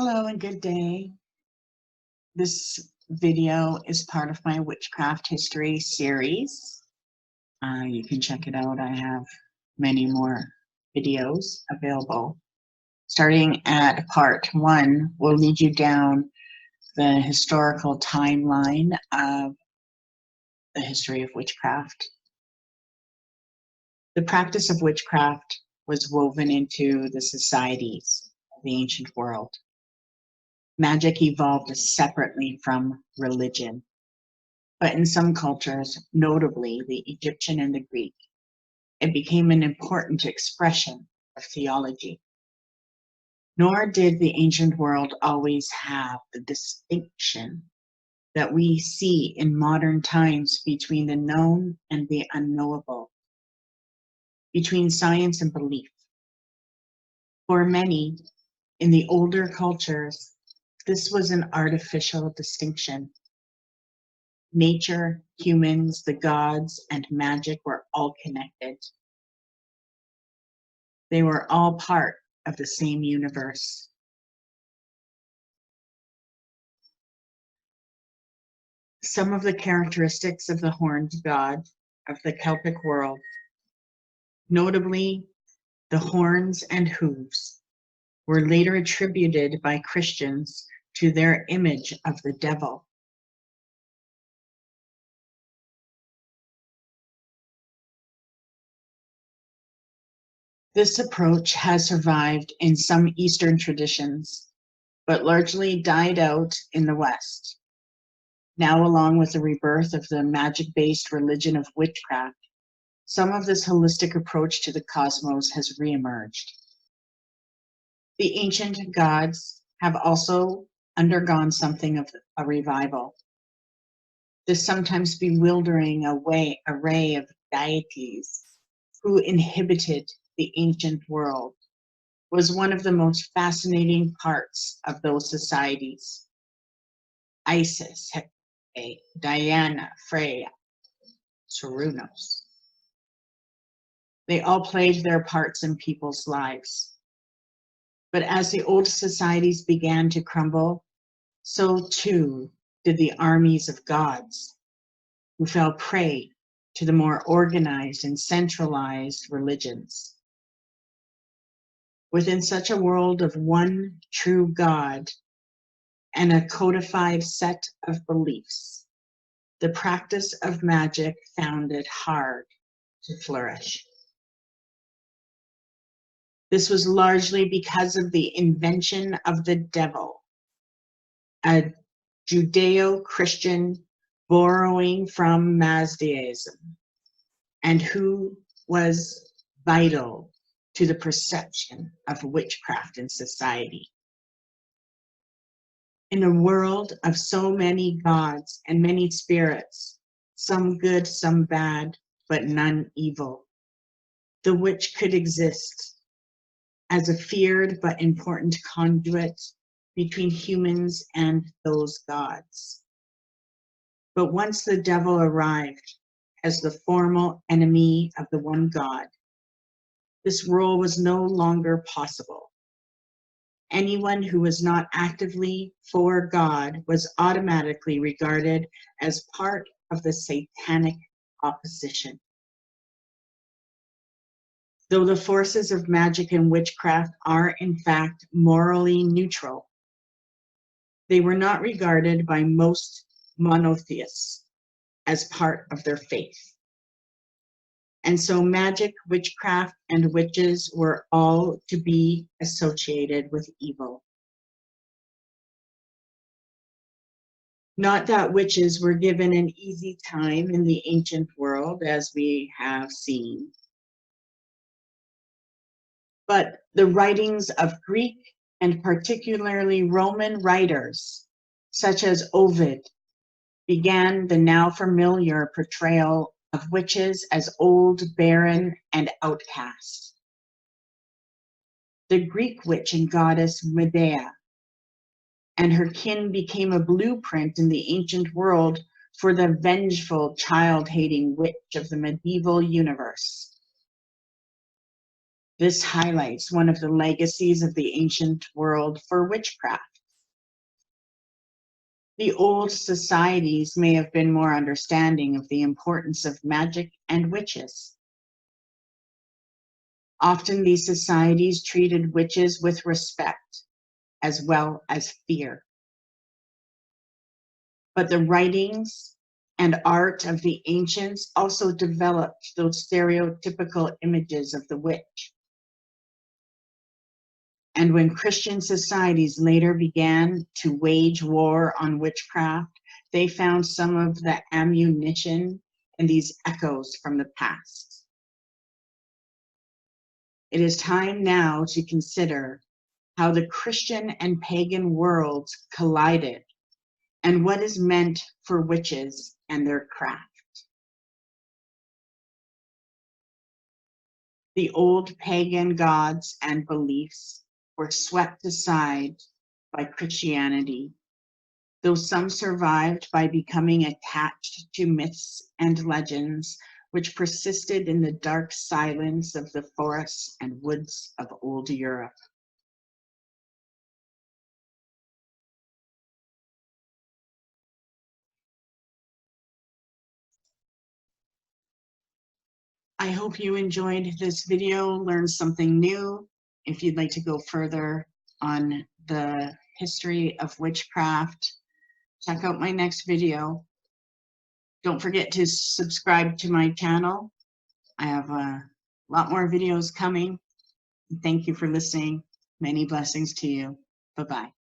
Hello and good day. This video is part of my Witchcraft History series. You can check it out. I have many more videos available. Starting at part 1, we'll lead you down the historical timeline of the history of witchcraft. The practice of witchcraft was woven into the societies of the ancient world. Magic evolved separately from religion, but in some cultures, notably the Egyptian and the Greek, it became an important expression of theology. Nor did the ancient world always have the distinction that we see in modern times between the known and the unknowable, between science and belief. For many, in the older cultures, this was an artificial distinction. Nature, humans, the gods, and magic were all connected. They were all part of the same universe. Some of the characteristics of the horned god of the Celtic world, notably the horns and hooves, were later attributed by Christians to their image of the devil. This approach has survived in some Eastern traditions, but largely died out in the West. Now, along with the rebirth of the magic-based religion of witchcraft, some of this holistic approach to the cosmos has reemerged. The ancient gods have also undergone something of a revival. This sometimes bewildering array of deities who inhabited the ancient world was one of the most fascinating parts of those societies. Isis, Hecate, Diana, Freya, Cernunnos. They all played their parts in people's lives. But as the old societies began to crumble, so too did the armies of gods, who fell prey to the more organized and centralized religions. Within such a world of one true God and a codified set of beliefs, the practice of magic found it hard to flourish. This was largely because of the invention of the devil, a Judeo-Christian borrowing from Mazdaism, and who was vital to the perception of witchcraft in society. In a world of so many gods and many spirits, some good, some bad, but none evil, the witch could exist as a feared but important conduit between humans and those gods. But once the devil arrived as the formal enemy of the one God, this role was no longer possible. Anyone who was not actively for God was automatically regarded as part of the satanic opposition. Though the forces of magic and witchcraft are in fact morally neutral, they were not regarded by most monotheists as part of their faith. And so magic, witchcraft, and witches were all to be associated with evil. Not that witches were given an easy time in the ancient world, as we have seen, but the writings of Greek and particularly Roman writers, such as Ovid, began the now familiar portrayal of witches as old, barren, and outcast. The Greek witch and goddess Medea and her kin became a blueprint in the ancient world for the vengeful, child-hating witch of the medieval universe. This highlights one of the legacies of the ancient world for witchcraft. The old societies may have been more understanding of the importance of magic and witches. Often these societies treated witches with respect as well as fear. But the writings and art of the ancients also developed those stereotypical images of the witch. And when Christian societies later began to wage war on witchcraft, they found some of the ammunition in these echoes from the past. It is time now to consider how the Christian and pagan worlds collided and what is meant for witches and their craft. The old pagan gods and beliefs were swept aside by Christianity, though some survived by becoming attached to myths and legends which persisted in the dark silence of the forests and woods of old Europe. I hope you enjoyed this video, learned something new. If you'd like to go further on the history of witchcraft, check out my next video. Don't forget to subscribe to my channel. I have a lot more videos coming. Thank you for listening. Many blessings to you. Bye-bye.